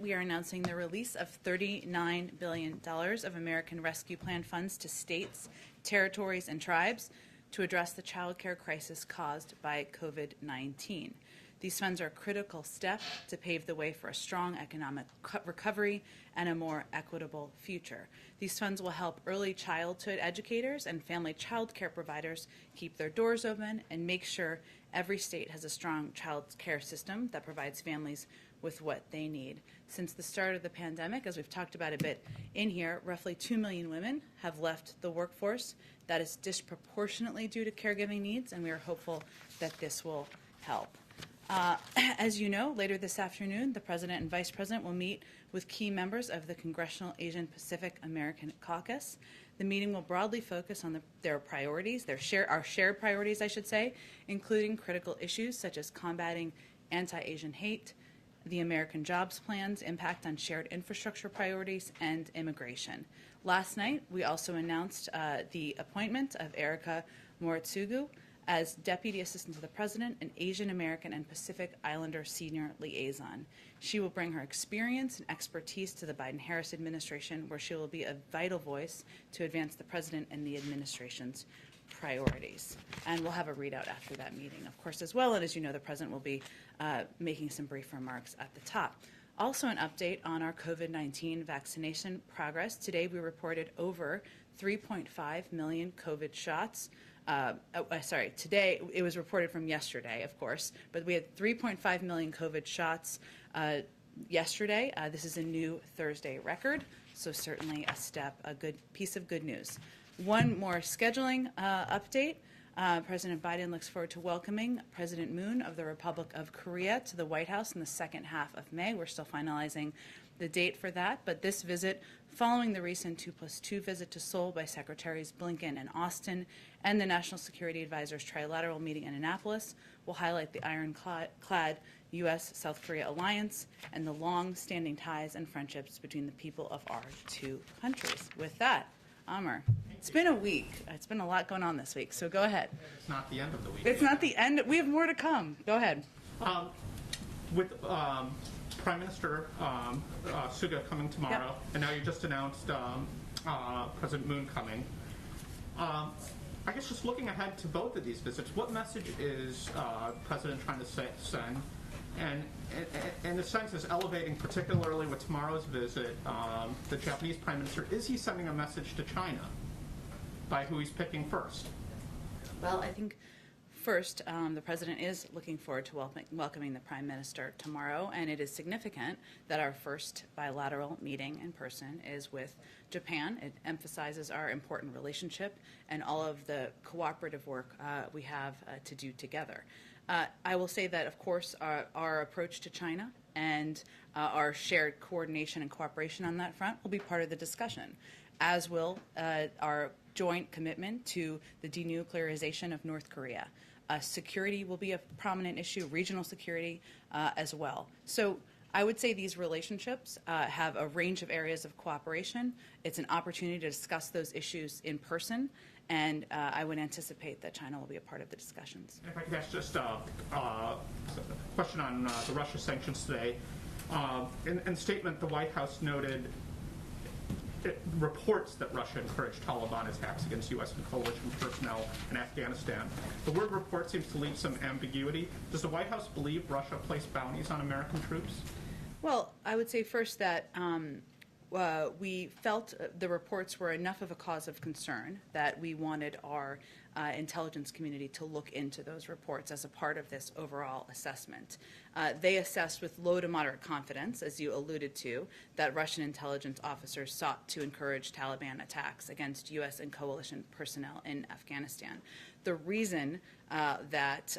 we are announcing the release of $39 billion of American Rescue Plan funds to states, territories, and tribes to address the child care crisis caused by COVID-19. These funds are a critical step to pave the way for a strong economic recovery and a more equitable future. These funds will help early childhood educators and family child care providers keep their doors open and make sure every state has a strong child care system that provides families with what they need. Since the start of the pandemic, as we've talked about a bit in here, roughly 2 million women have left the workforce. That is disproportionately due to caregiving needs, and we are hopeful that this will help. As you know, later this afternoon, the President and Vice President will meet with key members of the Congressional Asian Pacific American Caucus. The meeting will broadly focus on their priorities, our shared priorities, I should say, including critical issues such as combating anti-Asian hate, the American Jobs Plan's impact on shared infrastructure priorities, and immigration. Last night, we also announced the appointment of Erica Moritsugu as Deputy Assistant to the President, an Asian American and Pacific Islander Senior Liaison. She will bring her experience and expertise to the Biden-Harris administration, where she will be a vital voice to advance the President and the administration's priorities. And we'll have a readout after that meeting, of course, as well. And as you know, the President will be making some brief remarks at the top. Also an update on our COVID-19 vaccination progress. Today we reported over 3.5 million COVID shots. Today, it was reported from yesterday, of course, but we had 3.5 million COVID shots yesterday. This is a new Thursday record, so certainly a good piece of good news. One more scheduling update. President Biden looks forward to welcoming President Moon of the Republic of Korea to the White House in the second half of May. We're still finalizing the date for that, but this visit, following the recent 2+2 visit to Seoul by Secretaries Blinken and Austin and the National Security Advisors trilateral meeting in Annapolis, will highlight the ironclad U.S.-South Korea alliance and the long-standing ties and friendships between the people of our two countries. With that, Amr, it's been a week. It's been a lot going on this week, so go ahead. It's not the end of the week. It's not the end. We have more to come. Go ahead. With Prime Minister Suga coming tomorrow, Yep. and now you just announced President Moon coming. I guess just looking ahead to both of these visits, what message is the President trying to send? And in a sense, is elevating, particularly with tomorrow's visit, the Japanese Prime Minister, is he sending a message to China by who he's picking first? Well, I think first, the President is looking forward to welcoming the Prime Minister tomorrow, and it is significant that our first bilateral meeting in person is with Japan. It emphasizes our important relationship and all of the cooperative work we have to do together. I will say that, of course, our approach to China and our shared coordination and cooperation on that front will be part of the discussion, as will our joint commitment to the denuclearization of North Korea. Security will be a prominent issue, regional security as well. So I would say these relationships have a range of areas of cooperation. It's an opportunity to discuss those issues in person, and I would anticipate that China will be a part of the discussions. If I could ask just a question on the Russia sanctions today. In the statement, the White House noted reports that Russia encouraged Taliban attacks against U.S. and coalition personnel in Afghanistan. The word report seems to leave some ambiguity. Does the White House believe Russia placed bounties on American troops? Well, I would say first that we felt the reports were enough of a cause of concern that we wanted our intelligence community to look into those reports as a part of this overall assessment. They assessed with low to moderate confidence, as you alluded to, that Russian intelligence officers sought to encourage Taliban attacks against U.S. and coalition personnel in Afghanistan. The reason that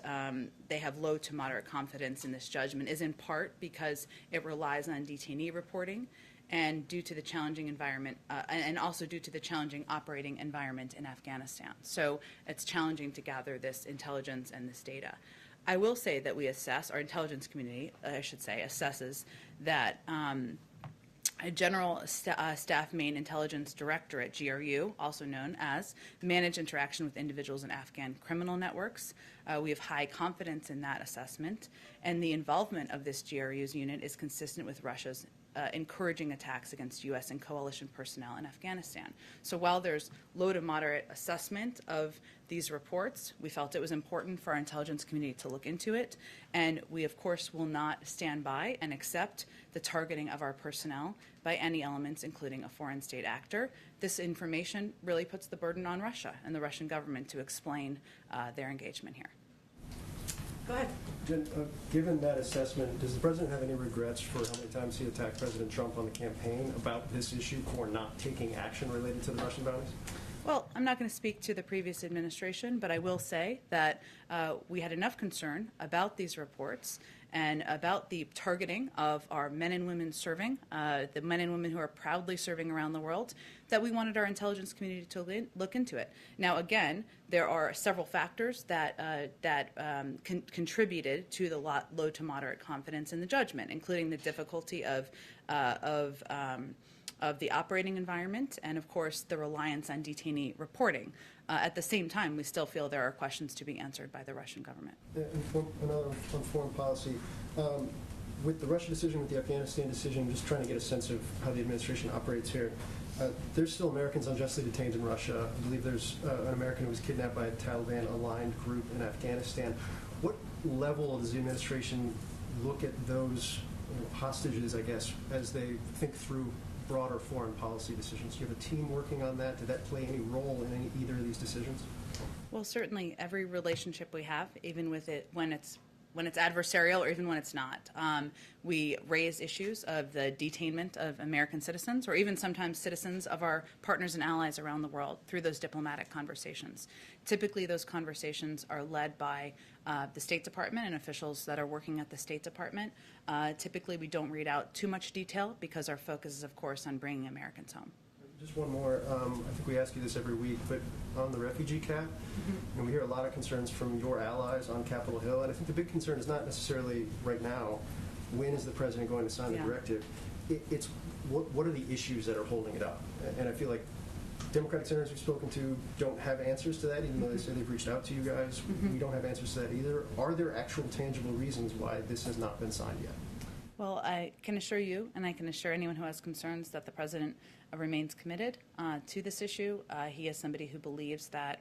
they have low to moderate confidence in this judgment is in part because it relies on detainee reporting, and due to the challenging environment, and also due to the challenging operating environment in Afghanistan. So it's challenging to gather this intelligence and this data. I will say that we assess, our intelligence community, I should say, assesses that a General Staff Main Intelligence Directorate, GRU, also known as, manage interaction with individuals in Afghan criminal networks. We have high confidence in that assessment, and the involvement of this GRU's unit is consistent with Russia's encouraging attacks against U.S. and coalition personnel in Afghanistan. So while there's low to moderate assessment of these reports, we felt it was important for our intelligence community to look into it, and we, of course, will not stand by and accept the targeting of our personnel by any elements, including a foreign state actor. This information really puts the burden on Russia and the Russian government to explain their engagement here. Go ahead. Jen, given that assessment, does the president have any regrets for how many times he attacked President Trump on the campaign about this issue for not taking action related to the Russian bounties? Well, I'm not going to speak to the previous administration, but I will say that we had enough concern about these reports and about the targeting of our men and women serving, the men and women who are proudly serving around the world, that we wanted our intelligence community to look into it. Now, again, there are several factors that contributed to the low to moderate confidence in the judgment, including the difficulty of the operating environment and, of course, the reliance on detainee reporting. At the same time, we still feel there are questions to be answered by the Russian government. Another on foreign policy. With the Russia decision, with the Afghanistan decision, just trying to get a sense of how the administration operates here. There's still Americans unjustly detained in Russia. I believe there's an American who was kidnapped by a Taliban-aligned group in Afghanistan. What level does the administration look at those hostages, I guess, as they think through broader foreign policy decisions? Do you have a team working on that? Did that play any role in either of these decisions? Well, certainly every relationship we have, even with it when it's adversarial or even when it's not, we raise issues of the detainment of American citizens or even sometimes citizens of our partners and allies around the world through those diplomatic conversations. Typically, those conversations are led by the State Department and officials that are working at the State Department. Typically, we don't read out too much detail because our focus is, of course, on bringing Americans home. Just one more. I think we ask you this every week, but on the refugee cap, we hear a lot of concerns from your allies on Capitol Hill, and I think the big concern is not necessarily right now, when is the president going to sign the directive? It's what are the issues that are holding it up? And I feel like Democratic senators we've spoken to don't have answers to that, even though they say they've reached out to you guys. We don't have answers to that either. Are there actual tangible reasons why this has not been signed yet? Well, I can assure you, and I can assure anyone who has concerns, that the president remains committed to this issue. He is somebody who believes that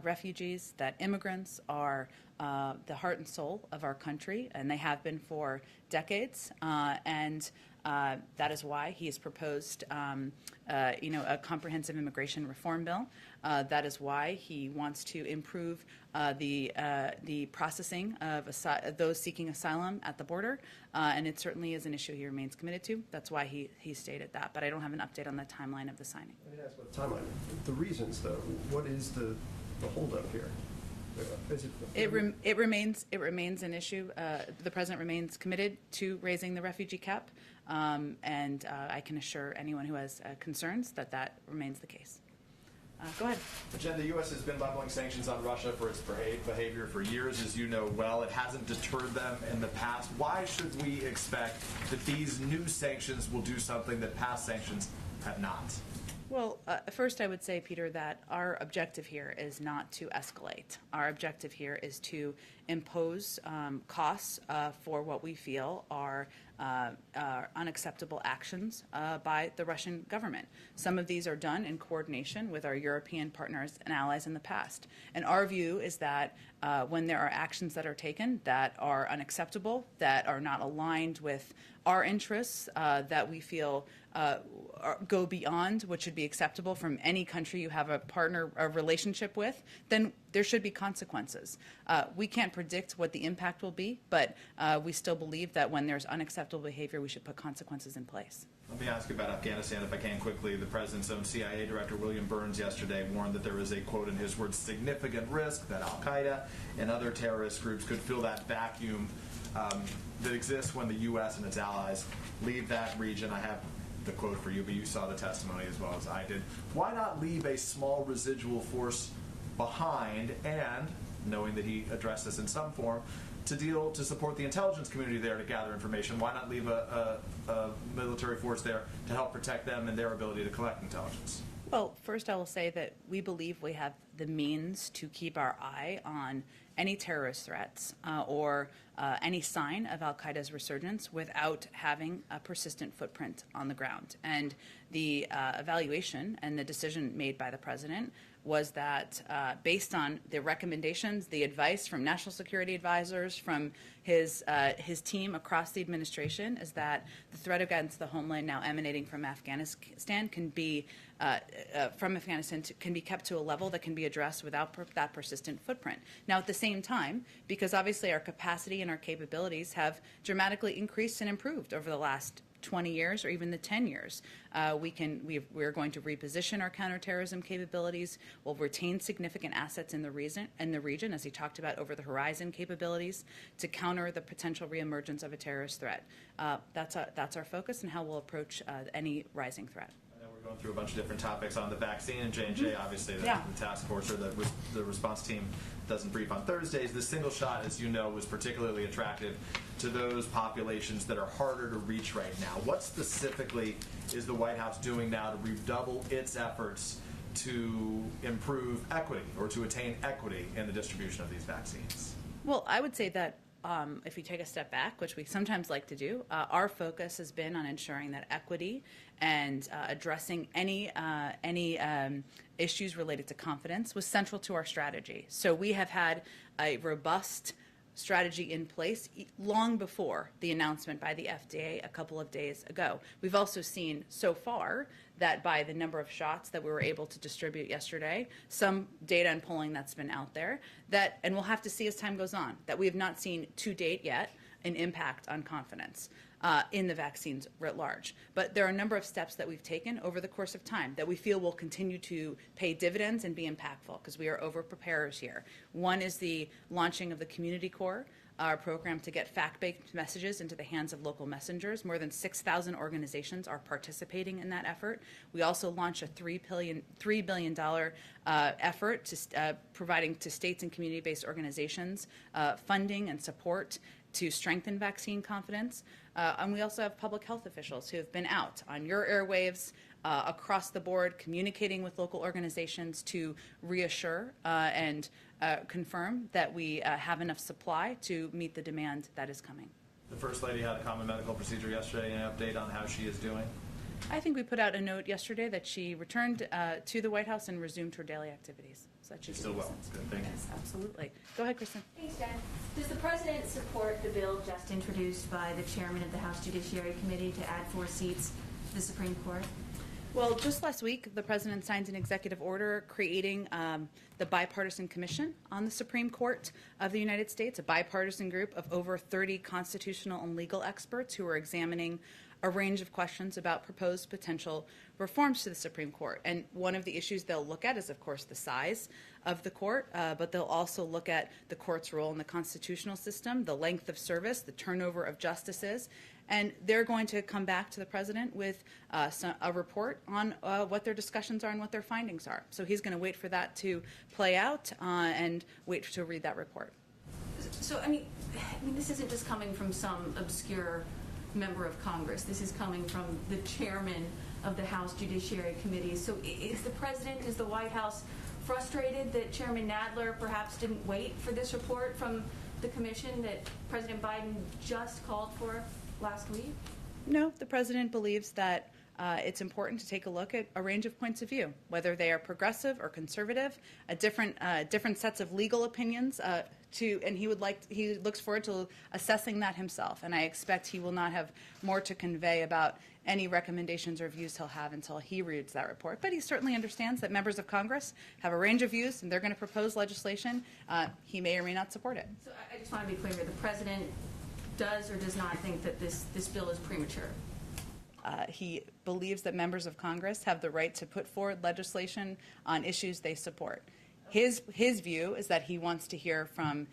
refugees, that immigrants are the heart and soul of our country, and they have been for decades. And that is why he has proposed, a comprehensive immigration reform bill. That is why he wants to improve the processing of those seeking asylum at the border, and it certainly is an issue he remains committed to. That's why he stated that. But I don't have an update on the timeline of the signing. I didn't ask about the timeline. The reasons, though. What is the holdup here? It remains an issue. The president remains committed to raising the refugee cap, and I can assure anyone who has concerns that remains the case. Go ahead. Jen, the U.S. has been leveling sanctions on Russia for its behavior for years, as you know well. It hasn't deterred them in the past. Why should we expect that these new sanctions will do something that past sanctions have not? Well, first I would say, Peter, that our objective here is not to escalate. Our objective here is to impose costs for what we feel are unacceptable actions by the Russian government. Some of these are done in coordination with our European partners and allies in the past. And our view is that when there are actions that are taken that are unacceptable, that are not aligned with our interests, that we feel go beyond what should be acceptable from any country you have a relationship with, then there should be consequences. We can't predict what the impact will be, but we still believe that when there's unacceptable behavior, we should put consequences in place. Let me ask you about Afghanistan, if I can, quickly. The president's own CIA director, William Burns, yesterday warned that there is a, quote in his words, significant risk that al-Qaeda and other terrorist groups could fill that vacuum that exists when the U.S. and its allies leave that region. I have the quote for you, but you saw the testimony as well as I did. Why not leave a small residual force behind, and, knowing that he addressed this in some form, to support the intelligence community there to gather information? Why not leave a military force there to help protect them and their ability to collect intelligence? Well, first I will say that we believe we have the means to keep our eye on any terrorist threats or any sign of al-Qaeda's resurgence without having a persistent footprint on the ground. And the evaluation and the decision made by the president was that based on the recommendations, the advice from national security advisors, from his team across the administration, is that the threat against the homeland now emanating from Afghanistan can be kept to a level that can be addressed without that persistent footprint. Now, at the same time, because obviously our capacity and our capabilities have dramatically increased and improved over the last 20 years or even the 10 years. We're going to reposition our counterterrorism capabilities. We'll retain significant assets in the region, as he talked about, over-the-horizon capabilities to counter the potential reemergence of a terrorist threat. That's our focus and how we'll approach any rising threat. We're going through a bunch of different topics on the vaccine, and J&J, obviously, the task force or the response team doesn't brief on Thursdays. The single shot, as you know, was particularly attractive to those populations that are harder to reach right now. What specifically is the White House doing now to redouble its efforts to improve equity or to attain equity in the distribution of these vaccines? Well, I would say that if we take a step back, which we sometimes like to do, our focus has been on ensuring that equity and addressing any issues related to confidence was central to our strategy. So we have had a robust strategy in place long before the announcement by the FDA a couple of days ago. We've also seen so far that by the number of shots that we were able to distribute yesterday, some data and polling that's been out there, that, and we'll have to see as time goes on, that we have not seen to date yet an impact on confidence in the vaccines writ large. But there are a number of steps that we've taken over the course of time that we feel will continue to pay dividends and be impactful because we are over-preparers here. One is the launching of the Community Corps, our program to get fact-based messages into the hands of local messengers. More than 6,000 organizations are participating in that effort. We also launched a $3 billion effort to providing to states and community-based organizations funding and support to strengthen vaccine confidence. And we also have public health officials who have been out on your airwaves across the board communicating with local organizations to reassure and confirm that we have enough supply to meet the demand that is coming. The First Lady had a common medical procedure yesterday. An update on how she is doing? I think we put out a note yesterday that she returned to the White House and resumed her daily activities. So that She's still well. Good, thank you. Yes, absolutely. Go ahead, Kristen. Thanks, Jen. Does the President support the bill just introduced by the Chairman of the House Judiciary Committee to add 4 seats to the Supreme Court? Well, just last week, the President signed an executive order creating the Bipartisan Commission on the Supreme Court of the United States, a bipartisan group of over 30 constitutional and legal experts who are examining a range of questions about proposed potential reforms to the Supreme Court. And one of the issues they'll look at is, of course, the size of the court, but they'll also look at the court's role in the constitutional system, the length of service, the turnover of justices, and they're going to come back to the President with a report on what their discussions are and what their findings are. So he's going to wait for that to play out and wait to read that report. So, I mean, this isn't just coming from some obscure member of Congress. This is coming from the chairman of the House Judiciary Committee. So is the President, is the White House frustrated that Chairman Nadler perhaps didn't wait for this report from the commission that President Biden just called for last week? No, the President believes that it's important to take a look at a range of points of view, whether they are progressive or conservative, different sets of legal opinions, and he looks forward to assessing that himself. And I expect he will not have more to convey about any recommendations or views he'll have until he reads that report. But he certainly understands that members of Congress have a range of views, and they're going to propose legislation. He may or may not support it. So I just want to be clear here. The President does or does not think that this bill is premature? He believes that members of Congress have the right to put forward legislation on issues they support. His view is that he wants to hear from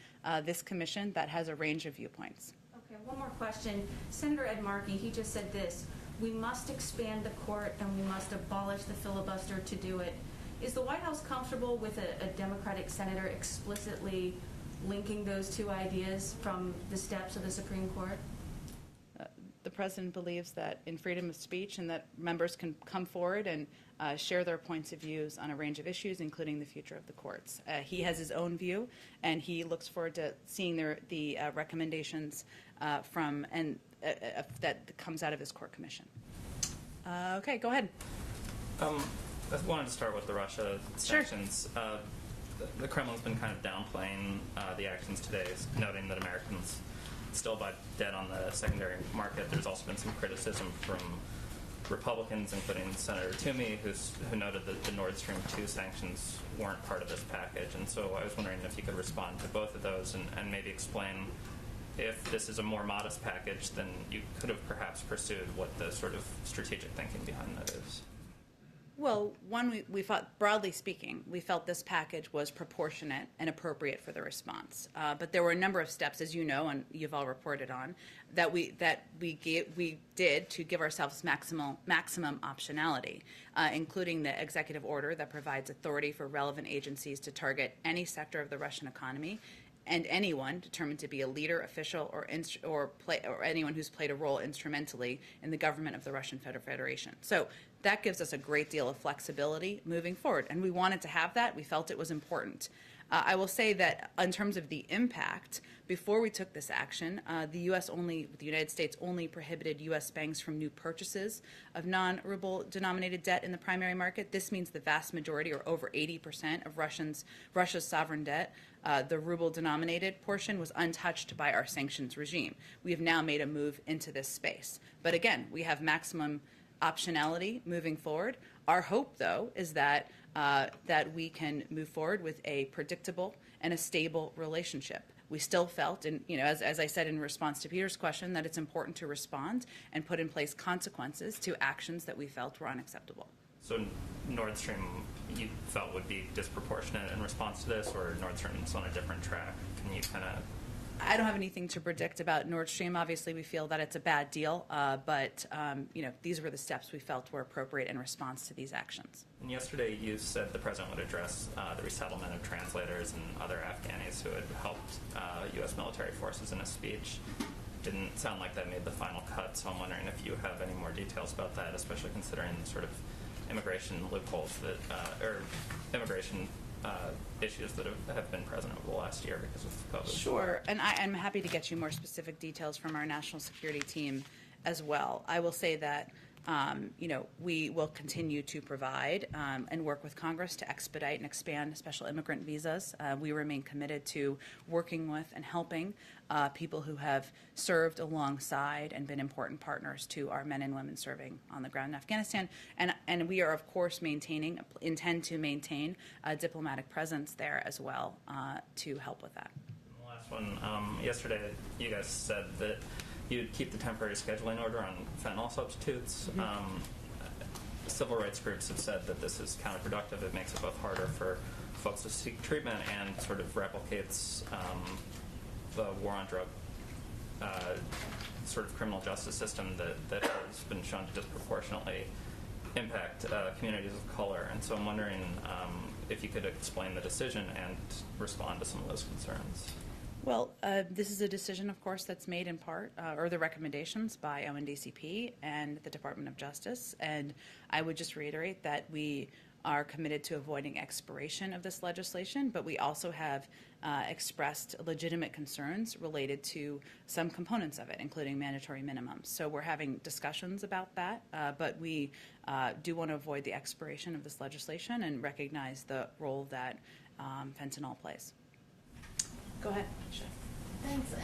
this commission that has a range of viewpoints. Okay, one more question. Senator Ed Markey, he just said this: we must expand the court and we must abolish the filibuster to do it. Is the White House comfortable with a Democratic senator explicitly linking those two ideas from the steps of the Supreme Court? The president believes that in freedom of speech and that members can come forward and share their points of views on a range of issues, including the future of the courts. He has his own view, and he looks forward to seeing the recommendations that comes out of his court commission. Okay, go ahead. I wanted to start with the Russia sanctions. Sure. The Kremlin's been kind of downplaying the actions today, noting that Americans still buy debt on the secondary market. There's also been some criticism from Republicans, including Senator Toomey, who noted that the Nord Stream 2 sanctions weren't part of this package. And so I was wondering if you could respond to both of those and maybe explain if this is a more modest package, then you could have perhaps pursued what the sort of strategic thinking behind that is. Well, one, we felt, broadly speaking, we felt this package was proportionate and appropriate for the response. But there were a number of steps, as you know, and you've all reported on, that we did to give ourselves maximum optionality, including the executive order that provides authority for relevant agencies to target any sector of the Russian economy and anyone determined to be a leader, official, or anyone who's played a role instrumentally in the government of the Russian Federation. So that gives us a great deal of flexibility moving forward, and we wanted to have that. We felt it was important. I will say that in terms of the impact, before we took this action, the United States only prohibited U.S. banks from new purchases of non-ruble denominated debt in the primary market. This means the vast majority, or over 80% of Russia's sovereign debt, the ruble denominated portion, was untouched by our sanctions regime. We have now made a move into this space. But again, we have maximum optionality moving forward. Our hope, though, is that we can move forward with a predictable and a stable relationship. We still felt, and as I said in response to Peter's question, that it's important to respond and put in place consequences to actions that we felt were unacceptable. So Nord Stream, you felt would be disproportionate in response to this, or Nord Stream's on a different track? Can you kind of... I don't have anything to predict about Nord Stream. Obviously, we feel that it's a bad deal, but these were the steps we felt were appropriate in response to these actions. And yesterday, you said the president would address the resettlement of translators and other Afghanis who had helped U.S. military forces in a speech. Didn't sound like that made the final cut, so I'm wondering if you have any more details about that, especially considering the sort of immigration loopholes or immigration issues that have been present over the last year because of COVID. Sure, and I'm happy to get you more specific details from our national security team as well. I will say that we will continue to provide and work with Congress to expedite and expand special immigrant visas. We remain committed to working with and helping people who have served alongside and been important partners to our men and women serving on the ground in Afghanistan. And we are, of course, intend to maintain a diplomatic presence there as well to help with that. The last one, yesterday you guys said that you'd keep the temporary scheduling order on fentanyl substitutes. Mm-hmm. Civil rights groups have said that this is counterproductive. It makes it both harder for folks to seek treatment and sort of replicates the war on drug sort of criminal justice system that has been shown to disproportionately impact communities of color. And so I'm wondering if you could explain the decision and respond to some of those concerns. Well, this is a decision, of course, that's made in part, or the recommendations by ONDCP and the Department of Justice. And I would just reiterate that we are committed to avoiding expiration of this legislation, but we also have expressed legitimate concerns related to some components of it, including mandatory minimums. So we're having discussions about that, but we do want to avoid the expiration of this legislation and recognize the role that fentanyl plays. Go ahead. Thanks.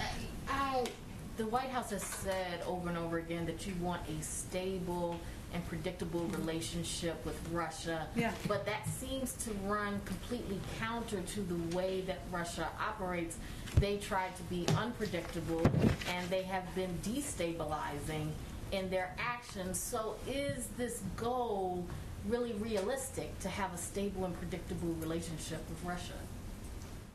The White House has said over and over again that you want a stable and predictable relationship with Russia. Yeah. But that seems to run completely counter to the way that Russia operates. They try to be unpredictable, and they have been destabilizing in their actions. So is this goal really realistic, to have a stable and predictable relationship with Russia?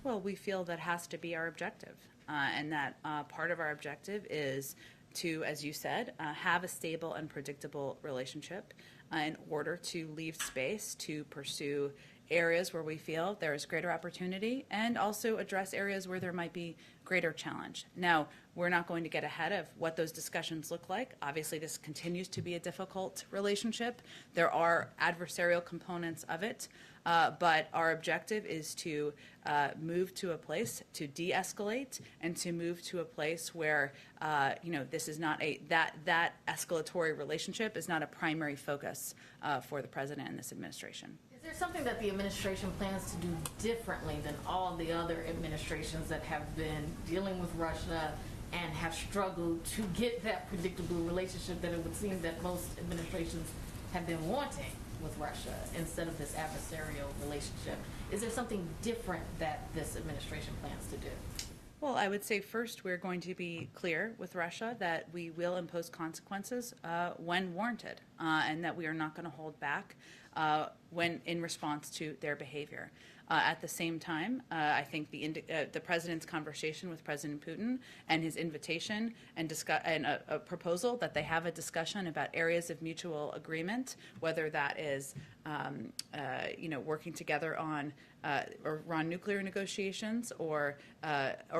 Well, we feel that has to be our objective, and that part of our objective is to, as you said, have a stable and predictable relationship in order to leave space to pursue areas where we feel there is greater opportunity, and also address areas where there might be greater challenge. Now, we're not going to get ahead of what those discussions look like. Obviously, this continues to be a difficult relationship. There are adversarial components of it, but our objective is to move to a place to de-escalate and to move to a place where, this is not that escalatory relationship is not a primary focus for the president and this administration. Is there something that the administration plans to do differently than all the other administrations that have been dealing with Russia and have struggled to get that predictable relationship that it would seem that most administrations have been wanting with Russia instead of this adversarial relationship? Is there something different that this administration plans to do? Well, I would say first we're going to be clear with Russia that we will impose consequences when warranted, and that we are not going to hold back when in response to their behavior. At the same time, I think the president's conversation with President Putin and his invitation and a proposal that they have a discussion about areas of mutual agreement, whether that is working together on Iran nuclear negotiations or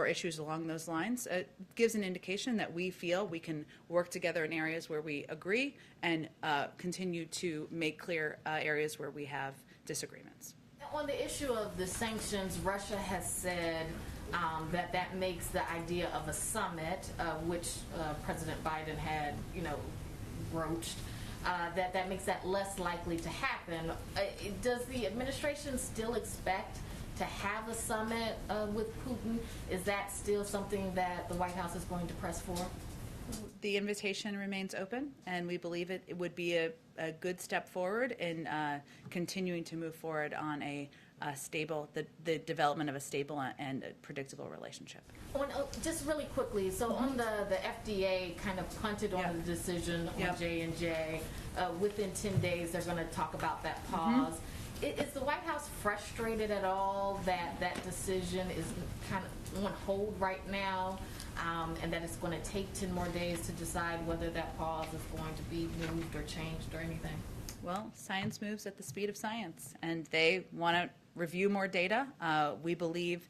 issues along those lines, gives an indication that we feel we can work together in areas where we agree and continue to make clear areas where we have disagreements. On the issue of the sanctions, Russia has said that makes the idea of a summit, which President Biden had, broached, that makes that less likely to happen. Does the administration still expect to have a summit with Putin? Is that still something that the White House is going to press for? The invitation remains open, and we believe it would be a good step forward in continuing to move forward on a stable, the development of a stable and a predictable relationship. Just really quickly, so on the FDA kind of punted on the decision on J&J. Within 10 days, they're going to talk about that pause. Is the White House frustrated at all that that decision is kind of on hold right now, and that it's going to take 10 more days to decide whether that pause is going to be moved or changed or anything? Well, science moves at the speed of science, and they want to review more data. We believe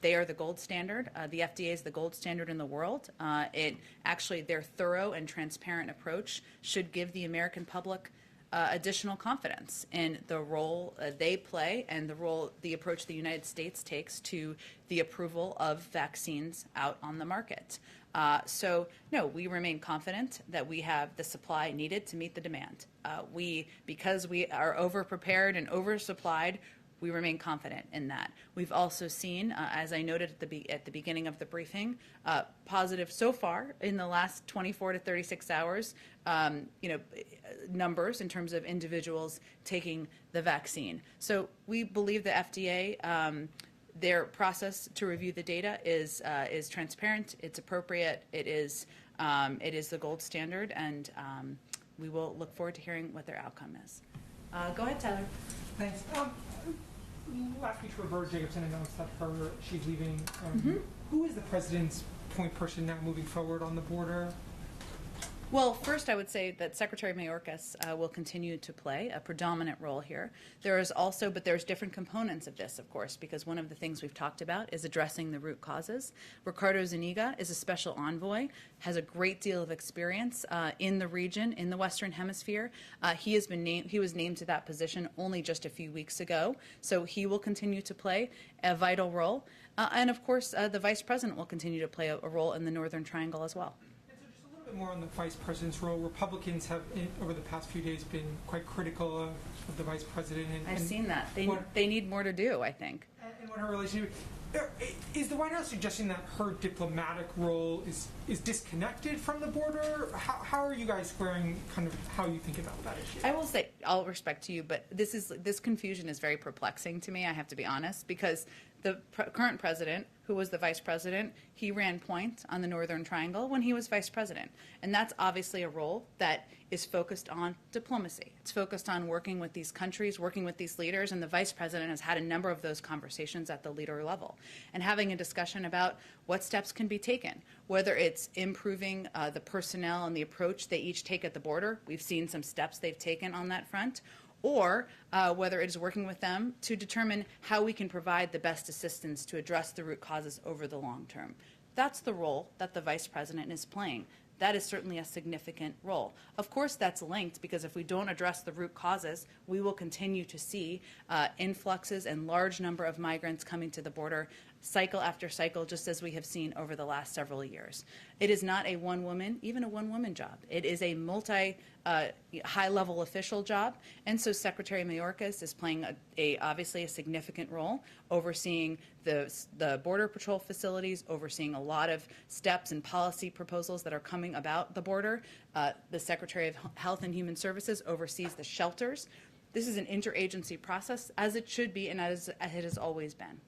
they are the gold standard. The FDA is the gold standard in the world. Their thorough and transparent approach should give the American public additional confidence in the role they play and the approach the United States takes to the approval of vaccines out on the market. No, we remain confident that we have the supply needed to meet the demand. Because we are over-prepared and oversupplied, we remain confident in that. We've also seen, as I noted at the beginning of the briefing, positive so far in the last 24 to 36 hours, numbers in terms of individuals taking the vaccine. So we believe the FDA, their process to review the data is transparent, it's appropriate, it is the gold standard, and we will look forward to hearing what their outcome is. Go ahead, Tyler. Thanks. Last week, Roberta Jacobson announced that she's leaving. Who is the president's point person now moving forward on the border? Well, first I would say that Secretary Mayorkas will continue to play a predominant role here. There's different components of this, of course, because one of the things we've talked about is addressing the root causes. Ricardo Zuniga is a special envoy, has a great deal of experience in the region, in the Western Hemisphere. He was named to that position only just a few weeks ago, so he will continue to play a vital role. And of course, the Vice President will continue to play a role in the Northern Triangle as well. More on the vice president's role. Republicans have, over the past few days, been quite critical of the vice president. I've seen that. They need more to do, I think. And what her relationship is the White House suggesting that her diplomatic role is disconnected from the border? How are you guys squaring kind of how you think about that issue? I will say, all respect to you, but this confusion is very perplexing to me. I have to be honest, because the current president, who was the vice president, he ran point on the Northern Triangle when he was vice president. And that's obviously a role that is focused on diplomacy. It's focused on working with these countries, working with these leaders, and the vice president has had a number of those conversations at the leader level and having a discussion about what steps can be taken, whether it's improving the personnel and the approach they each take at the border. We've seen some steps they've taken on that front, or whether it is working with them to determine how we can provide the best assistance to address the root causes over the long term. That's the role that the Vice President is playing. That is certainly a significant role. Of course, that's linked, because if we don't address the root causes, we will continue to see influxes and large number of migrants coming to the border cycle after cycle, just as we have seen over the last several years. It is not a even a one-woman job. It is a high-level official job, and so Secretary Mayorkas is playing obviously a significant role, overseeing the Border Patrol facilities, overseeing a lot of steps and policy proposals that are coming about the border. The Secretary of Health and Human Services oversees the shelters. This is an interagency process, as it should be and as it has always been.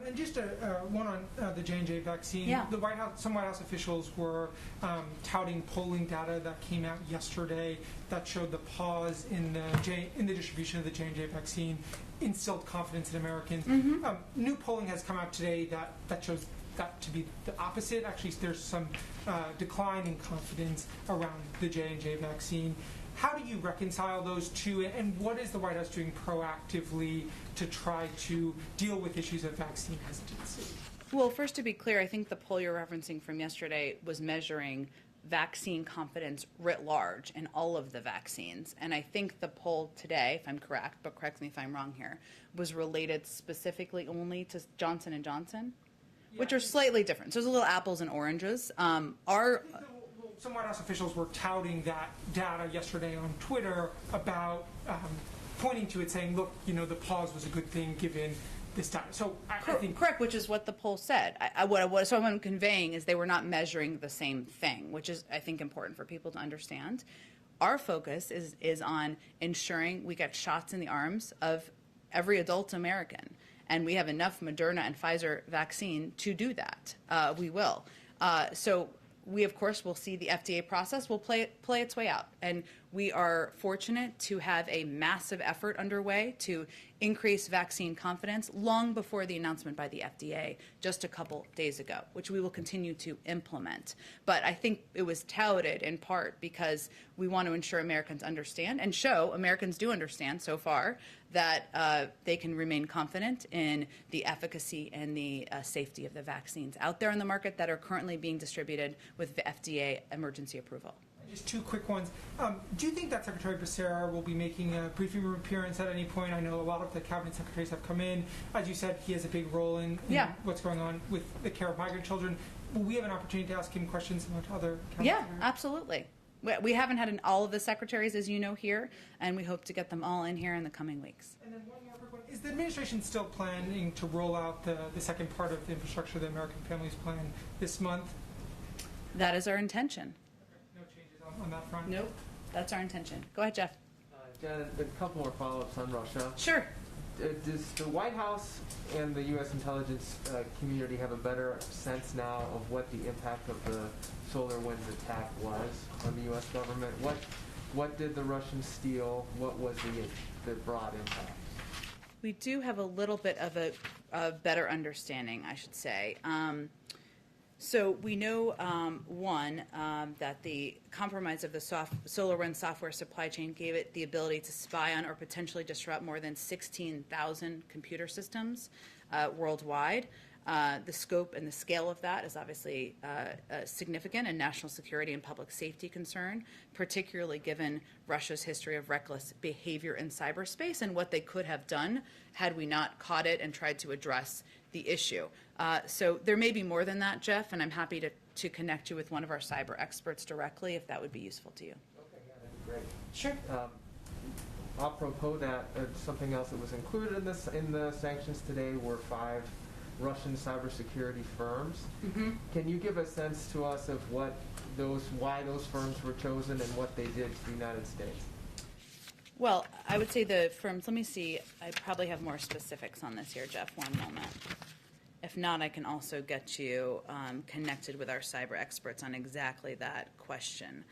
And just one on the J&J vaccine. Yeah. Some White House officials were touting polling data that came out yesterday that showed the pause in the distribution of the J&J vaccine instilled confidence in Americans. New polling has come out today that shows that to be the opposite. Actually, there's some decline in confidence around the J&J vaccine. How do you reconcile those two, and what is the White House doing proactively to try to deal with issues of vaccine hesitancy? Well, first, to be clear, I think the poll you're referencing from yesterday was measuring vaccine confidence writ large in all of the vaccines. And I think the poll today, if I'm correct, but correct me if I'm wrong here, was related specifically only to Johnson & Johnson, which are slightly different. So there's a little apples and oranges. Some White House officials were touting that data yesterday on Twitter about pointing to it, saying, look, the pause was a good thing given this data. So I think... Correct, which is what the poll said. So what I'm conveying is they were not measuring the same thing, which is, I think, important for people to understand. Our focus is on ensuring we get shots in the arms of every adult American. And we have enough Moderna and Pfizer vaccine to do that. We will. So we, of course, will see the FDA process. We'll play its way out. And we are fortunate to have a massive effort underway to increase vaccine confidence long before the announcement by the FDA just a couple days ago, which we will continue to implement. But I think it was touted in part because we want to ensure Americans understand and show Americans do understand so far that they can remain confident in the efficacy and the safety of the vaccines out there in the market that are currently being distributed with the FDA emergency approval. Just two quick ones. Do you think that Secretary Becerra will be making a briefing room appearance at any point? I know a lot of the cabinet secretaries have come in. As you said, he has a big role in what's going on with the care of migrant children. Will we have an opportunity to ask him questions about other cabinet secretaries? Absolutely. We haven't had all of the secretaries, as you know, here, and we hope to get them all in here in the coming weeks. And then one more quick one. Is the administration still planning to roll out the second part of the infrastructure, the American Families Plan, this month? That is our intention. No changes on that front? Nope. That's our intention. Go ahead, Jeff. Janet, a couple more follow-ups on Russia. Sure. Does the White House and the U.S. intelligence community have a better sense now of what the impact of the SolarWinds attack was on the U.S. government? What did the Russians steal? What was the broad impact? We do have a little bit of a better understanding, I should say. So we know, that the compromise of the SolarWinds software supply chain gave it the ability to spy on or potentially disrupt more than 16,000 computer systems worldwide. The scope and the scale of that is obviously significant and national security and public safety concern, particularly given Russia's history of reckless behavior in cyberspace and what they could have done had we not caught it and tried to address the issue. So there may be more than that, Jeff, and I'm happy to connect you with one of our cyber experts directly if that would be useful to you. Okay, yeah, that'd be great. Sure. Apropos that, something else that was included in the sanctions today were 5 Russian cybersecurity firms. Mm-hmm. Can you give a sense to us of why those firms were chosen and what they did to the United States? Well, I would say the firms, let me see, I probably have more specifics on this here, Jeff, one moment. If not, I can also get you connected with our cyber experts on exactly that question.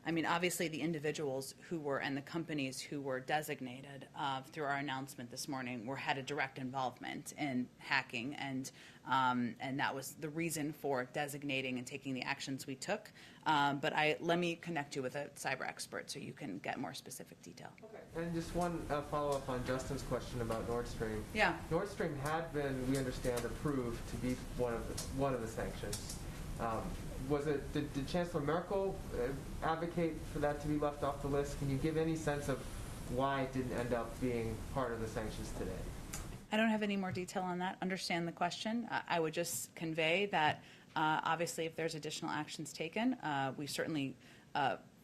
I mean, obviously the individuals who were and the companies who were designated through our announcement this morning had a direct involvement in hacking, and that was the reason for designating and taking the actions we took. But let me connect you with a cyber expert so you can get more specific detail. Okay. And just one follow-up on Justin's question about Nord Stream. Yeah. Nord Stream had been, we understand, approved to be one of the sanctions. Did Chancellor Merkel advocate for that to be left off the list? Can you give any sense of why it didn't end up being part of the sanctions today? I don't have any more detail on that. Understand the question. I would just convey that obviously if there's additional actions taken, we certainly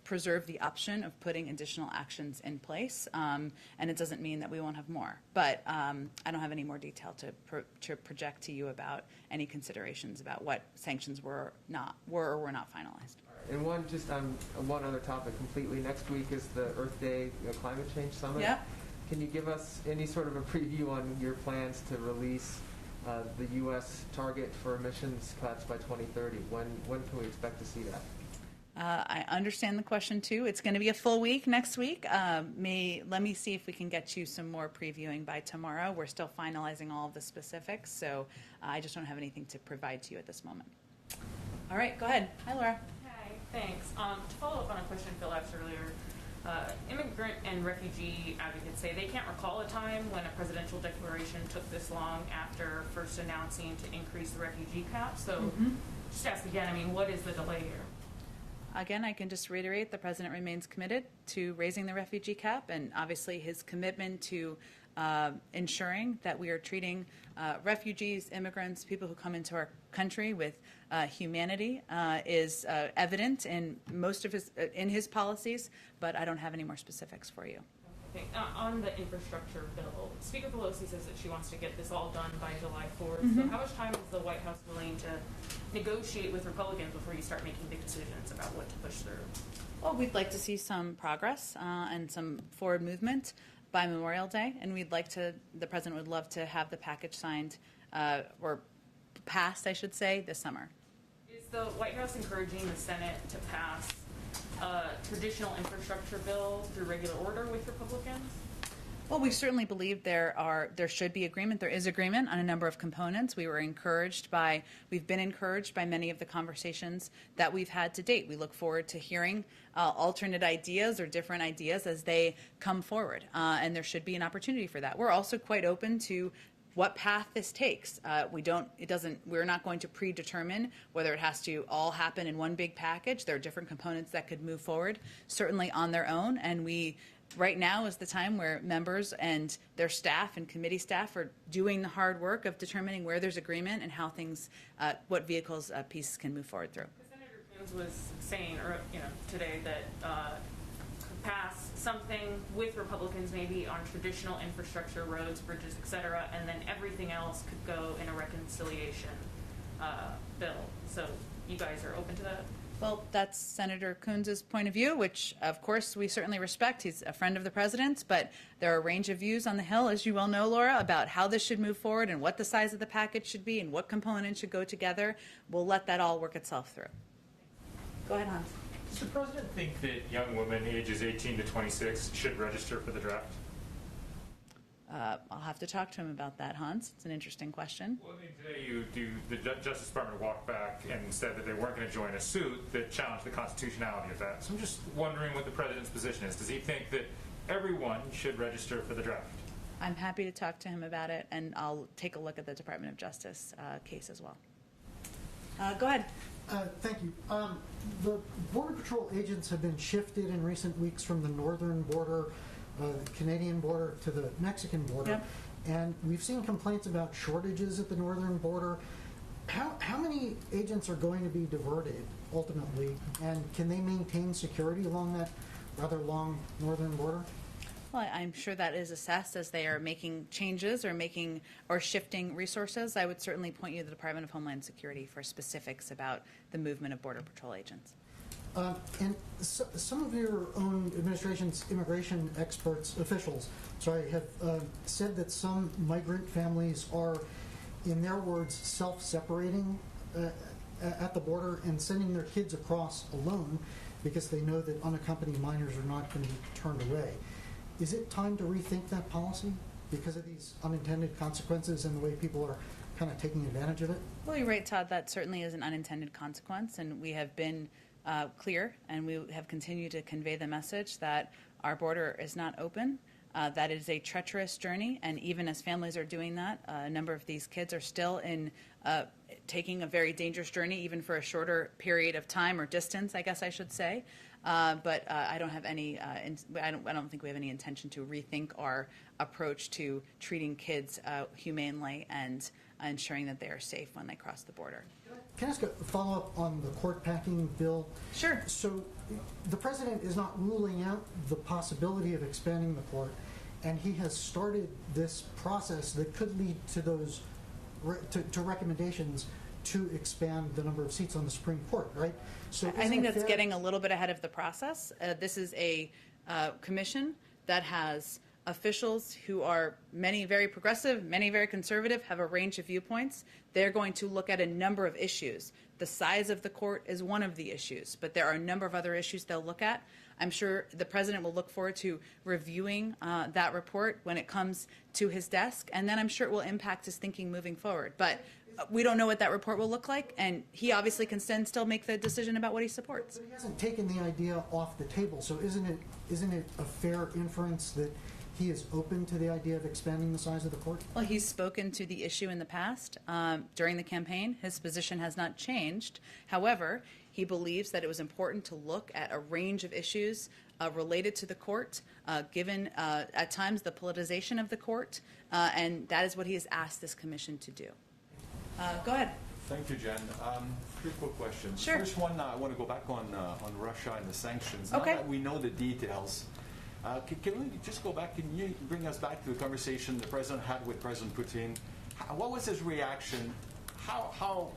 preserve the option of putting additional actions in place, and it doesn't mean that we won't have more. But I don't have any more detail to project to you about any considerations about what sanctions were or were not finalized. And one other topic completely. Next week is the Earth Day Climate Change Summit. Yeah. Can you give us any sort of a preview on your plans to release the U.S. target for emissions cuts by 2030? When can we expect to see that? I understand the question too. It's going to be a full week next week. Let me see if we can get you some more previewing by tomorrow. We're still finalizing all of the specifics, so I just don't have anything to provide to you at this moment. All right, go ahead. Hi, Laura. Hi, thanks. To follow up on a question Phil asked earlier, immigrant and refugee advocates say they can't recall a time when a presidential declaration took this long after first announcing to increase the refugee cap. So just ask again, I mean, what is the delay here? Again, I can just reiterate the president remains committed to raising the refugee cap, and obviously his commitment to ensuring that we are treating refugees, immigrants, people who come into our country with humanity is evident in most of his policies, but I don't have any more specifics for you. Okay. On the infrastructure bill, Speaker Pelosi says that she wants to get this all done by July 4th. So how much time is the White House willing to negotiate with Republicans before you start making big decisions about what to push through? Well, we'd like to see some progress and some forward movement by Memorial Day, and the president would love to have the package signed or passed, I should say, this summer. Is the White House encouraging the Senate to pass a traditional infrastructure bill through regular order with Republicans? Well, we certainly believe there should be agreement. There is agreement on a number of components. We've been encouraged by many of the conversations that we've had to date. We look forward to hearing alternate ideas or different ideas as they come forward, and there should be an opportunity for that. We're also quite open to what path this takes. We're not going to predetermine whether it has to all happen in one big package. There are different components that could move forward, certainly on their own, and right now is the time where members and their staff and committee staff are doing the hard work of determining where there's agreement and how what vehicles pieces can move forward through. Senator Coons was saying, today that pass something with Republicans maybe on traditional infrastructure, roads, bridges, et cetera, and then everything else could go in a reconciliation bill. So you guys are open to that? Well, that's Senator Coons' point of view, which, of course, we certainly respect. He's a friend of the president's, but there are a range of views on the Hill, as you well know, Laura, about how this should move forward and what the size of the package should be and what components should go together. We'll let that all work itself through. Go ahead, Hans. Does the president think that young women ages 18 to 26 should register for the draft? I'll have to talk to him about that, Hans. It's an interesting question. Well, I mean, today the Justice Department walked back and said that they weren't going to join a suit that challenged the constitutionality of that. So I'm just wondering what the president's position is. Does he think that everyone should register for the draft? I'm happy to talk to him about it, and I'll take a look at the Department of Justice case as well. Go ahead. Thank you. The Border Patrol agents have been shifted in recent weeks from the northern border, the Canadian border, to the Mexican border. Yep. And we've seen complaints about shortages at the northern border. How many agents are going to be diverted ultimately, and can they maintain security along that rather long northern border? Well, I'm sure that is assessed as they are making changes or shifting resources. I would certainly point you to the Department of Homeland Security for specifics about the movement of Border Patrol agents. And some of your own administration's immigration officials, have said that some migrant families are, in their words, self-separating at the border and sending their kids across alone. because they know that unaccompanied minors are not going to be turned away. Is it time to rethink that policy because of these unintended consequences and the way people are kind of taking advantage of it? Well, you're right, Todd. That certainly is an unintended consequence, and we have been clear, and we have continued to convey the message that our border is not open. That is a treacherous journey, and even as families are doing that, a number of these kids are still in taking a very dangerous journey, even for a shorter period of time or distance, I guess I should say. But I don't have any. I don't think we have any intention to rethink our approach to treating kids humanely and ensuring that they are safe when they cross the border. Can I ask a follow-up on the court packing bill? Sure. So the president is not ruling out the possibility of expanding the court, and he has started this process that could lead to those to recommendations to expand the number of seats on the Supreme Court, right? So I think that's getting a little bit ahead of the process. This is a commission that has officials who are many very progressive, many very conservative, have a range of viewpoints. They're going to look at a number of issues. The size of the court is one of the issues, but there are a number of other issues they'll look at. I'm sure the president will look forward to reviewing that report when it comes to his desk, and then I'm sure it will impact his thinking moving forward. But we don't know what that report will look like, and he obviously can then still make the decision about what he supports. But he hasn't taken the idea off the table, so isn't it a fair inference that he is open to the idea of expanding the size of the court? Well, he's spoken to the issue in the past during the campaign. His position has not changed. However, he believes that it was important to look at a range of issues related to the court, given at times the politicization of the court, and that is what he has asked this commission to do. Go ahead. Thank you, Jen. Three quick questions. Sure. First one, I want to go back on Russia and the sanctions. Okay. Now that we know the details, can we just go back? Can you bring us back to the conversation the president had with President Putin? What was his reaction? How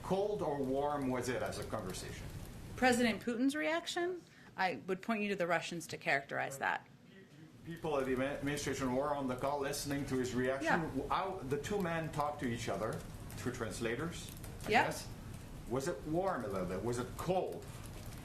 cold or warm was it as a conversation? President Putin's reaction? I would point you to the Russians to characterize that. People at the administration were on the call listening to his reaction. Yeah. How the two men talked to each other through translators, I Yeah. guess. Was it warm a little bit? Was it cold?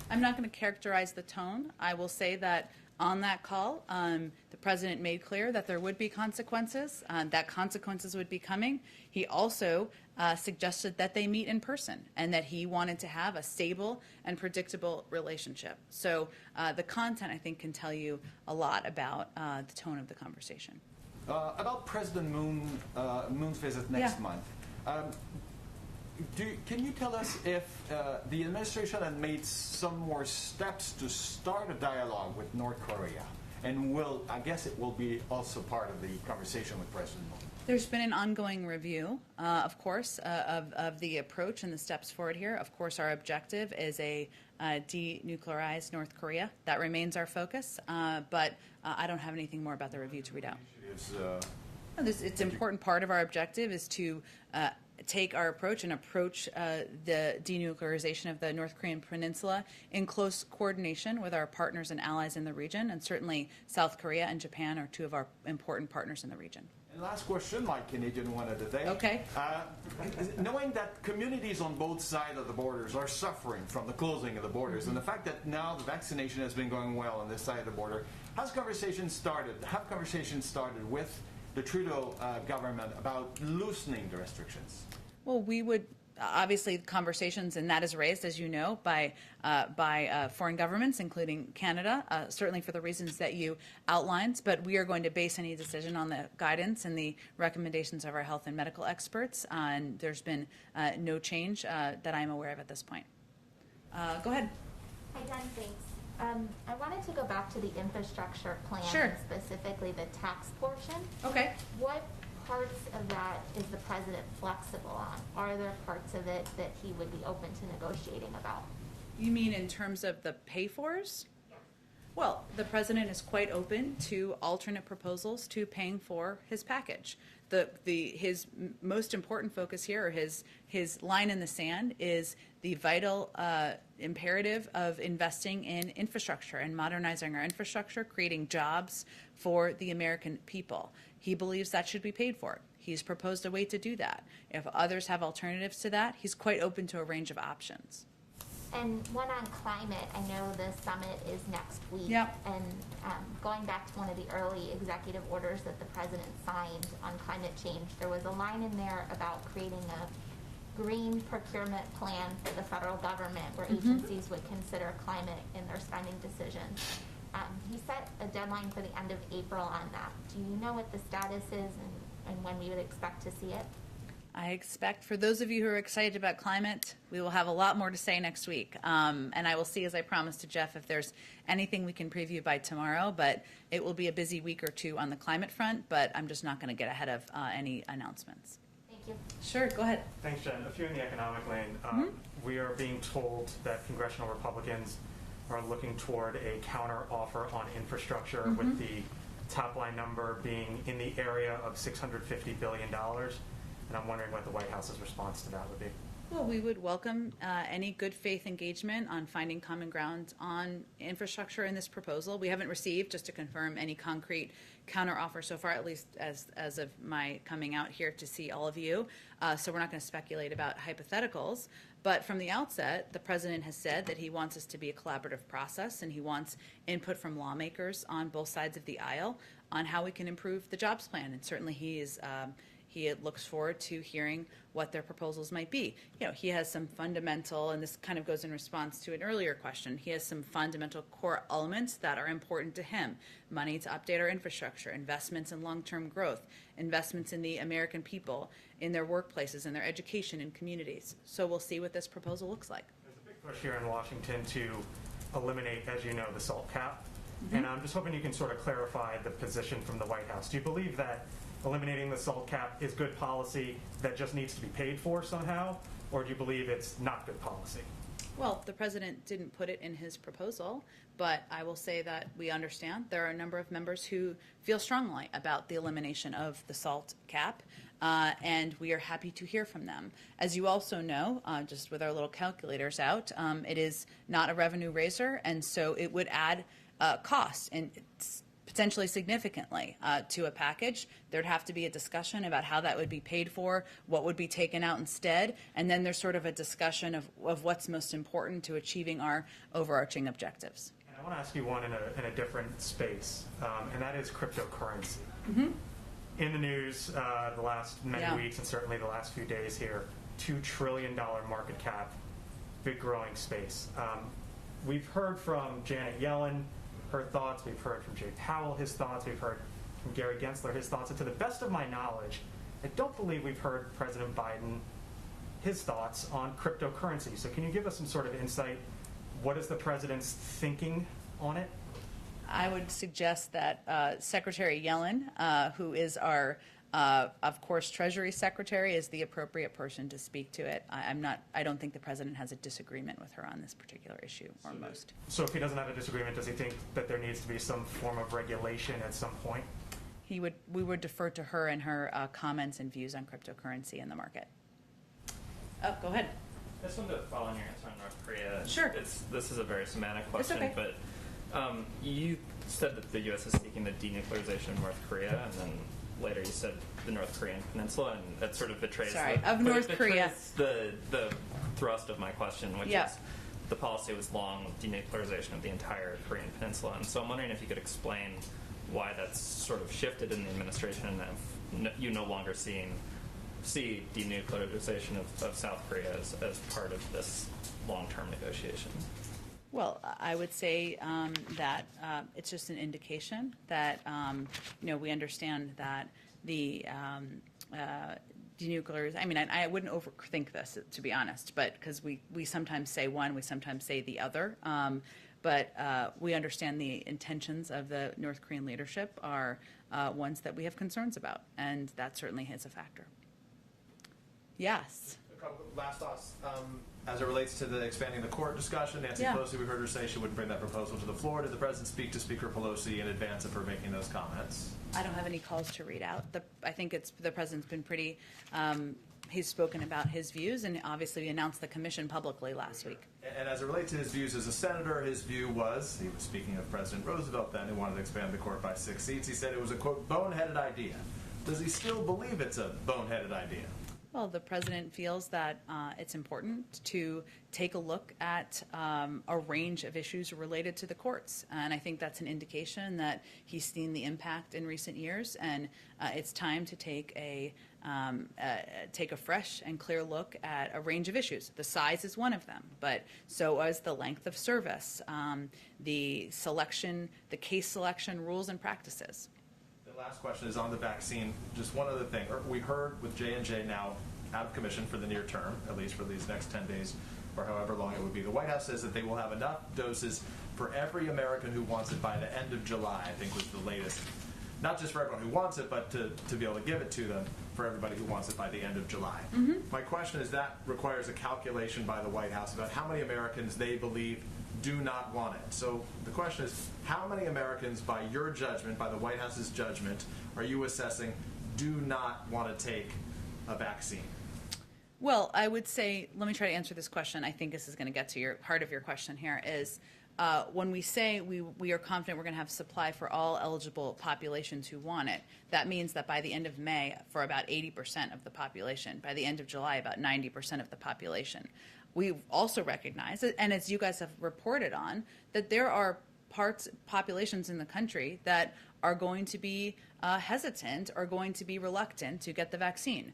I'm not going to characterize the tone. I will say that on that call, the president made clear that there would be consequences, that consequences would be coming. He also suggested that they meet in person and that he wanted to have a stable and predictable relationship. So the content, I think, can tell you a lot about the tone of the conversation. About President Moon's visit next month. Can you tell us if the administration had made some more steps to start a dialogue with North Korea? And I guess it will be also part of the conversation with President Moon. There's been an ongoing review, of course, of the approach and the steps forward here. Of course, our objective is a denuclearized North Korea. That remains our focus, but I don't have anything more about the review to read out. It's an important part of our objective is to take our approach and approach the denuclearization of the North Korean peninsula in close coordination with our partners and allies in the region, and certainly South Korea and Japan are two of our important partners in the region. And last question, my Canadian one of the day. Okay. Knowing that communities on both sides of the borders are suffering from the closing of the borders, and the fact that now the vaccination has been going well on this side of the border, have conversations started with the Trudeau government about loosening the restrictions? Well, we would obviously conversations, and that is raised, as you know, by foreign governments, including Canada, certainly for the reasons that you outlined. But we are going to base any decision on the guidance and the recommendations of our health and medical experts. And there's been no change that I'm aware of at this point. Go ahead. Hi, Jen. Thanks. I wanted to go back to the infrastructure plan, Sure. and specifically the tax portion. Okay. What parts of that is the president flexible on? Are there parts of it that he would be open to negotiating about? You mean in terms of the pay-fors? Well, the president is quite open to alternate proposals to paying for his package. His most important focus here, or his line in the sand, is the vital imperative of investing in infrastructure and modernizing our infrastructure, creating jobs for the American people. He believes that should be paid for. He's proposed a way to do that. If others have alternatives to that, he's quite open to a range of options. And one on climate, I know the summit is next week. Yep. And going back to one of the early executive orders that the president signed on climate change, there was a line in there about creating a green procurement plan for the federal government where agencies would consider climate in their spending decisions. He set a deadline for the end of April on that. Do you know what the status is and when we would expect to see it? I expect for those of you who are excited about climate, we will have a lot more to say next week. And I will see, as I promised to Jeff, if there's anything we can preview by tomorrow. But it will be a busy week or two on the climate front, but I'm just not going to get ahead of any announcements. Thank you. Sure, go ahead. Thanks, Jen. A few in the economic lane. We are being told that congressional Republicans are looking toward a counter offer on infrastructure with the top line number being in the area of $650 billion. And I'm wondering what the White House's response to that would be. Well, we would welcome any good faith engagement on finding common ground on infrastructure in this proposal. We haven't received, just to confirm, any concrete counteroffer so far, at least as of my coming out here to see all of you. So we're not going to speculate about hypotheticals. But from the outset, the president has said that he wants us to be a collaborative process, and he wants input from lawmakers on both sides of the aisle on how we can improve the jobs plan. And certainly he looks forward to hearing what their proposals might be. You know, he has some fundamental, and this kind of goes in response to an earlier question, he has some fundamental core elements that are important to him. Money to update our infrastructure, investments in long-term growth, investments in the American people, in their workplaces, in their education and communities. So we'll see what this proposal looks like. There's a big push here in Washington to eliminate, as you know, the SALT cap. And I'm just hoping you can sort of clarify the position from the White House. Do you believe that eliminating the SALT cap is good policy that just needs to be paid for somehow, or do you believe it's not good policy? Well, the president didn't put it in his proposal, but I will say that we understand there are a number of members who feel strongly about the elimination of the SALT cap, and we are happy to hear from them. As you also know, just with our little calculators out, it is not a revenue raiser, and so it would add cost, and it's potentially significantly to a package. There'd have to be a discussion about how that would be paid for, what would be taken out instead, and then there's sort of a discussion of what's most important to achieving our overarching objectives. And I want to ask you one in a different space, and that is cryptocurrency. In the news the last many weeks, and certainly the last few days here, $2 trillion market cap, big growing space. We've heard from Janet Yellen, her thoughts. We've heard from Jay Powell, his thoughts. We've heard from Gary Gensler, his thoughts. And to the best of my knowledge, I don't believe we've heard President Biden, his thoughts on cryptocurrency. So can you give us some sort of insight? What is the president's thinking on it? I would suggest that Secretary Yellen, who is our, of course, Treasury Secretary, is the appropriate person to speak to it. I don't think the president has a disagreement with her on this particular issue, or most. So if he doesn't have a disagreement, does he think that there needs to be some form of regulation at some point? We would defer to her and her comments and views on cryptocurrency in the market. Oh, go ahead. I just wanted to follow on your answer on North Korea. Sure. This is a very semantic question, okay. but you said that the U.S. is seeking the denuclearization of North Korea, and then later you said the North Korean peninsula, and that sort of betrays North Korea. The thrust of my question, which is the policy was long denuclearization of the entire Korean peninsula. And so I'm wondering if you could explain why that's sort of shifted in the administration, and if you no longer see denuclearization of South Korea as part of this long-term negotiation. Well, I would say that it's just an indication that we understand that the denuclearization. I mean, I wouldn't overthink this, to be honest, but because we sometimes say one, we sometimes say the other. But we understand the intentions of the North Korean leadership are ones that we have concerns about, and that certainly is a factor. Yes. A couple last thoughts. As it relates to the expanding the court discussion, Nancy Pelosi, we heard her say she wouldn't bring that proposal to the floor. Did the president speak to Speaker Pelosi in advance of her making those comments? I don't have any calls to read out. I think the president's been pretty, he's spoken about his views, and obviously he announced the commission publicly last week. And as it relates to his views as a senator, his view was, he was speaking of President Roosevelt then, who wanted to expand the court by 6 seats. He said it was a, quote, boneheaded idea. Does he still believe it's a boneheaded idea? Well, the president feels that it's important to take a look at a range of issues related to the courts. And I think that's an indication that he's seen the impact in recent years. And it's time to take a fresh and clear look at a range of issues. The size is one of them, but so is the length of service, the selection, the case selection rules and practices. The last question is on the vaccine. Just one other thing. We heard with J&J now out of commission for the near term, at least for these next 10 days or however long it would be. The White House says that they will have enough doses for every American who wants it by the end of July, I think was the latest. Not just for everyone who wants it, but to be able to give it to them for everybody who wants it by the end of July. Mm-hmm. My question is that requires a calculation by the White House about how many Americans they believe do not want it. So the question is, how many Americans, by your judgment, by the White House's judgment, are you assessing do not want to take a vaccine? Well, I would say, let me try to answer this question. I think this is going to get to your part of your question here is, when we say we are confident we're going to have supply for all eligible populations who want it, that means that by the end of May, for about 80% of the population, by the end of July, about 90% of the population. We also recognize, and as you guys have reported on, that there are populations in the country that are going to be hesitant or going to be reluctant to get the vaccine.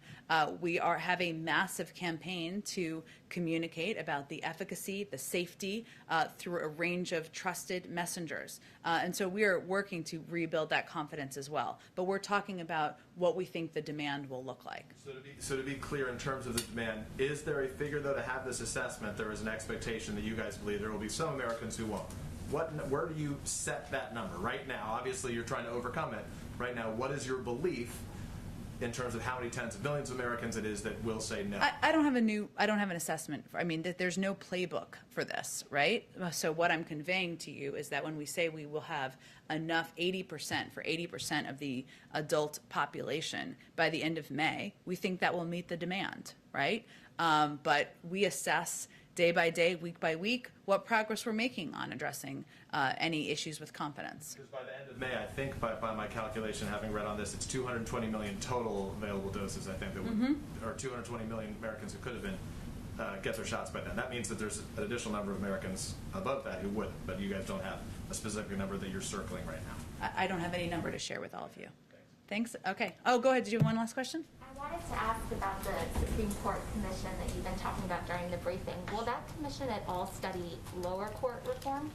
We have a massive campaign to communicate about the efficacy, the safety through a range of trusted messengers. And so we are working to rebuild that confidence as well. But we're talking about what we think the demand will look like. So to be clear in terms of the demand, is there a figure, though, to have this assessment, there is an expectation that you guys believe there will be some Americans who won't? Where do you set that number right now? Obviously, you're trying to overcome it. Right now, what is your belief in terms of how many tens of millions of Americans it is that will say no? I don't have an assessment. I mean, there's no playbook for this, right? So what I'm conveying to you is that when we say we will have enough 80% of the adult population by the end of May, we think that will meet the demand, right? But we assess day by day, week by week, what progress we're making on addressing any issues with confidence. Because by the end of May, I think by my calculation, having read on this, it's 220 million total available doses, I think, that would, or 220 million Americans who could have been get their shots by then. That means that there's an additional number of Americans above that who wouldn't, but you guys don't have a specific number that you're circling right now. I don't have any number to share with all of you. Thanks. Okay. Oh, go ahead. Did you have one last question? I wanted to ask about the Supreme Court commission that you've been talking about during the briefing. Will that commission at all study lower court reform?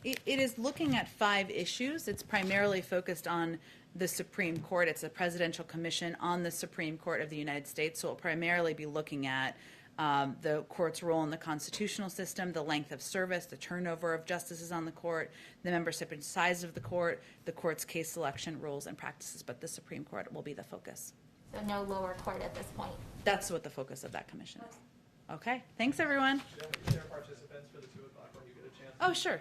It is looking at 5 issues. It's primarily focused on the Supreme Court. It's a presidential commission on the Supreme Court of the United States, so it will primarily be looking at the court's role in the constitutional system, the length of service, the turnover of justices on the court, the membership and size of the court's case selection rules and practices, but the Supreme Court will be the focus. So no lower court at this point? That's what the focus of that commission is. Okay, thanks everyone. Share participants for the 2 o'clock when you get a chance. Oh, sure.